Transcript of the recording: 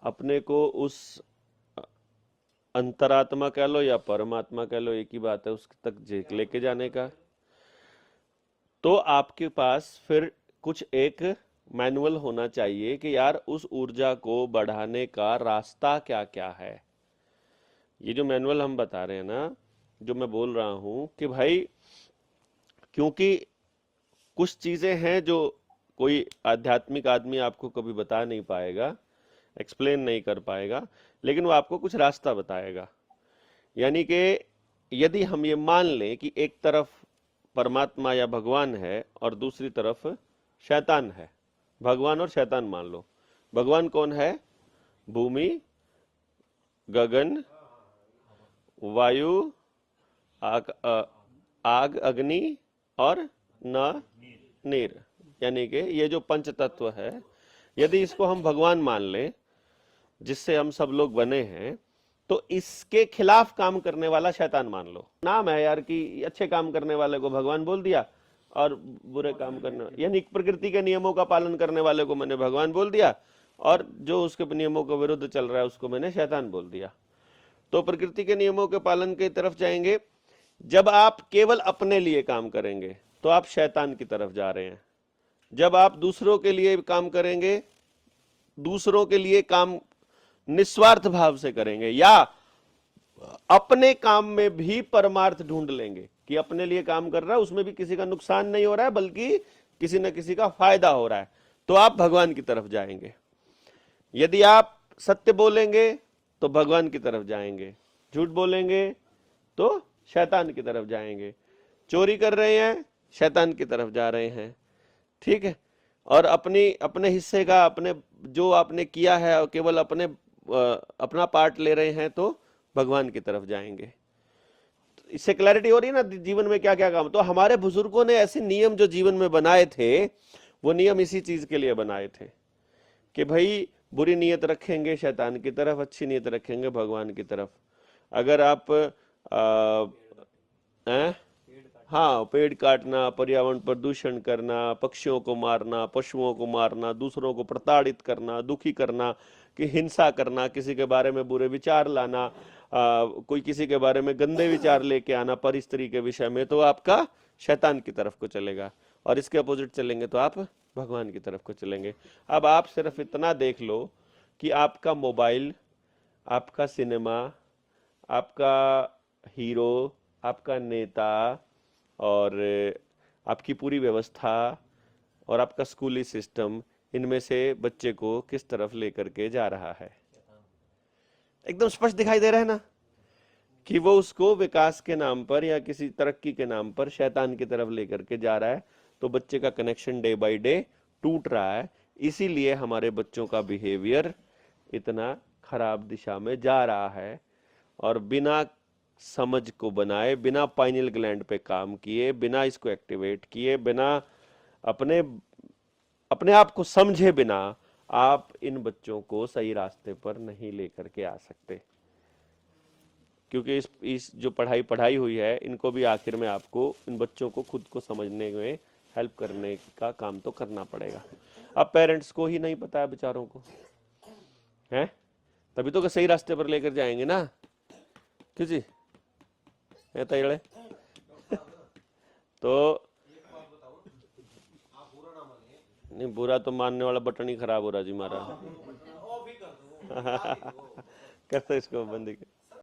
अपने को उस अंतरात्मा कह लो या परमात्मा कह लो, एक ही बात है, उस तक लेके जाने का। तो आपके पास फिर कुछ एक मैनुअल होना चाहिए कि यार उस ऊर्जा को बढ़ाने का रास्ता क्या क्या है। ये जो मैनुअल हम बता रहे हैं ना, जो मैं बोल रहा हूं कि भाई, क्योंकि कुछ चीजें हैं जो कोई आध्यात्मिक आदमी आपको कभी बता नहीं पाएगा, एक्सप्लेन नहीं कर पाएगा, लेकिन वो आपको कुछ रास्ता बताएगा। यानी कि यदि हम ये मान लें कि एक तरफ परमात्मा या भगवान है और दूसरी तरफ शैतान है, भगवान और शैतान मान लो। भगवान कौन है? भूमि, गगन, वायु, आग, अग्नि और न नीर, यानी कि ये जो पंच तत्व है, यदि इसको हम भगवान मान लें जिससे हम सब लोग बने हैं, तो इसके खिलाफ काम करने वाला शैतान मान लो। नाम है यार कि अच्छे काम करने वाले को भगवान बोल दिया और बुरे काम करने, यानी प्रकृति के नियमों का पालन करने वाले को मैंने भगवान बोल दिया, और जो उसके नियमों के विरुद्ध चल रहा है उसको मैंने शैतान बोल दिया। तो प्रकृति के नियमों के पालन की तरफ जाएंगे। जब आप केवल अपने लिए काम करेंगे तो आप शैतान की तरफ जा रहे हैं। जब आप दूसरों के लिए काम करेंगे, दूसरों के लिए काम निस्वार्थ भाव से करेंगे, या अपने काम में भी परमार्थ ढूंढ लेंगे कि अपने लिए काम कर रहा है, उसमें भी किसी का नुकसान नहीं हो रहा है बल्कि किसी न किसी का फायदा हो रहा है, तो आप भगवान की तरफ जाएंगे। यदि आप सत्य बोलेंगे तो भगवान की तरफ जाएंगे, झूठ बोलेंगे तो शैतान की तरफ जाएंगे। चोरी कर रहे हैं, शैतान की तरफ जा रहे हैं, ठीक है। और अपने हिस्से का, अपने जो आपने किया है और केवल अपना पार्ट ले रहे हैं तो भगवान की तरफ जाएंगे। तो इससे क्लैरिटी हो रही है ना जीवन में क्या क्या काम। तो हमारे बुजुर्गों ने ऐसे नियम जो जीवन में बनाए थे, वो नियम इसी चीज के लिए बनाए थे कि भाई बुरी नीयत रखेंगे शैतान की तरफ, अच्छी नीयत रखेंगे भगवान की तरफ। अगर आप हाँ, पेड़ काटना, पर्यावरण प्रदूषण करना, पक्षियों को मारना, पशुओं को मारना, दूसरों को प्रताड़ित करना, दुखी करना, कि हिंसा करना, किसी के बारे में बुरे विचार लाना, कोई किसी के बारे में गंदे विचार लेके आना पर स्त्री के विषय में, तो आपका शैतान की तरफ को चलेगा। और इसके अपोजिट चलेंगे तो आप भगवान की तरफ को चलेंगे। अब आप सिर्फ इतना देख लो कि आपका मोबाइल, आपका सिनेमा, आपका हीरो, आपका नेता, और आपकी पूरी व्यवस्था और आपका स्कूली सिस्टम, इनमें से बच्चे को किस तरफ लेकर के जा रहा है। एकदम स्पष्ट दिखाई दे रहा है ना कि वो उसको विकास के नाम पर या किसी तरक्की के नाम पर शैतान की तरफ लेकर के जा रहा है। तो बच्चे का कनेक्शन डे बाय डे टूट रहा है। इसीलिए हमारे बच्चों का बिहेवियर इतना खराब दिशा में जा रहा है, और बिना समझ को बनाए, बिना पाइनियल ग्लैंड पे काम किए, बिना इसको एक्टिवेट किए, बिना अपने अपने आप को समझे बिना आप इन बच्चों को सही रास्ते पर नहीं लेकर के आ सकते। क्योंकि इस जो पढ़ाई हुई है, इनको भी आखिर में आपको इन बच्चों को खुद को समझने में हेल्प करने का काम तो करना पड़ेगा। अब पेरेंट्स को ही नहीं पता है बेचारों को, है तभी तो सही रास्ते पर लेकर जाएंगे ना। क्यों जी तैयार तो नहीं, बुरा तो मानने वाला बटन ही खराब हो रहा जी हमारा। कैसे इसको बंद